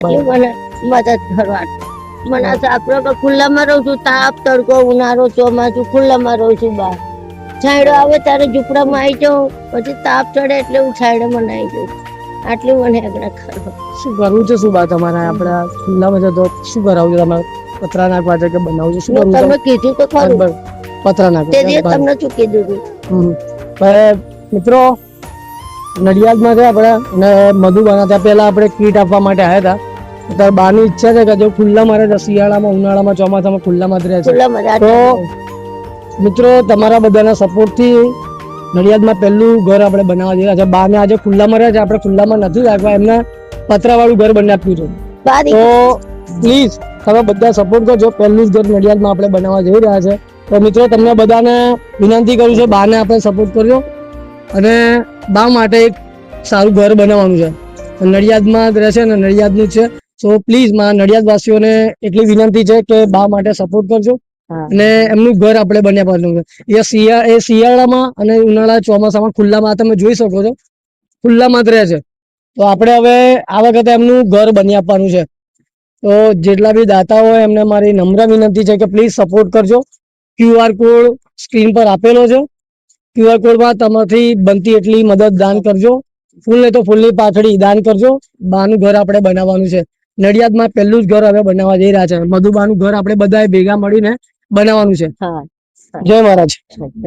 મને મદદ કરવાની મને આપણે ખુલ્લામાં રહું છું, તાપ તડકો ઉનાળો ચોમાસું ખુલ્લામાં રહું છું. બહાર છાંયડો આવે ત્યારે ઝૂંપડામાં આવી જાઉં, પછી તાપ ચડે એટલે હું છાંયડામાં નાઈ જાઉં. આટલું મને આગળ કરવા. શું કરવું છે? શું બા તમારે આપણે ખુલ્લામાં છે તો શું કરાવવું છે? તમારે પતરા નાખવા છે કે બનાવવું છે? શું કરવું તમે કીધું તો ખરું, પતરા નાખવા તે દિવસ તમને શું કીધું હતું? મિત્રો નડિયાદમાં છે આપણે, અને મધુ બનાવતા પહેલા આપણે કીટ આપવા માટે આવ્યા હતા. અત્યારે બાની ઈચ્છા છે કે જો ખુલ્લામાં રહે, શિયાળામાં ઉનાળામાં ચોમાસામાં ખુલ્લામાં જ રહે છે. તો મિત્રો તમારા બધાના સપોર્ટથી નડિયાદમાં પહેલું ઘર આપણે બનાવવા જઈ રહ્યા છે. બાને આજે ખુલ્લામાં રહે છે, આપણે ખુલ્લામાં નથી રાખવા, એમને પતરાવાળું ઘર બની આપ્યું છે. તો પ્લીઝ તમે બધા સપોર્ટ કરજો. પહેલું જ ઘર નડિયાદમાં આપણે બનાવવા જઈ રહ્યા છે. તો મિત્રો તમને બધાને વિનંતી કરું છું, બાને આપણે સપોર્ટ કરજો અને બા માટે એક સારું ઘર બનાવવાનું છે. નડિયાદમાં જ રહેશે ને નડિયાદનું જ છે. સો પ્લીઝ મારા નડિયાદવાસીઓને એટલી વિનંતી છે કે બા માટે સપોર્ટ કરજો અને એમનું ઘર આપણે બની આપવાનું છે. એ શિયાળામાં અને ઉનાળા ચોમાસામાં ખુલ્લામાં તમે જોઈ શકો છો, ખુલ્લામાં જ રહે છે. તો આપણે હવે આ વખતે એમનું ઘર બની આપવાનું છે. તો જેટલા બી દાતા હોય એમને મારી નમ્ર વિનંતી છે કે પ્લીઝ સપોર્ટ કરજો. QR કોડ સ્ક્રીન પર આપેલો છે. QR કોડમાં તમારાથી બનતી એટલી મદદ દાન કરજો. ફૂલ ને તો ફૂલની પાથડી દાન કરજો. બાનું ઘર આપણે બનાવવાનું છે. નડિયાદમાં પહેલું જ ઘર હવે બનાવવા જઈ રહ્યા છે. મધુબાનું ઘર આપણે બધા ભેગા મળીને બનાવવાનું છે. જય મહારાજ.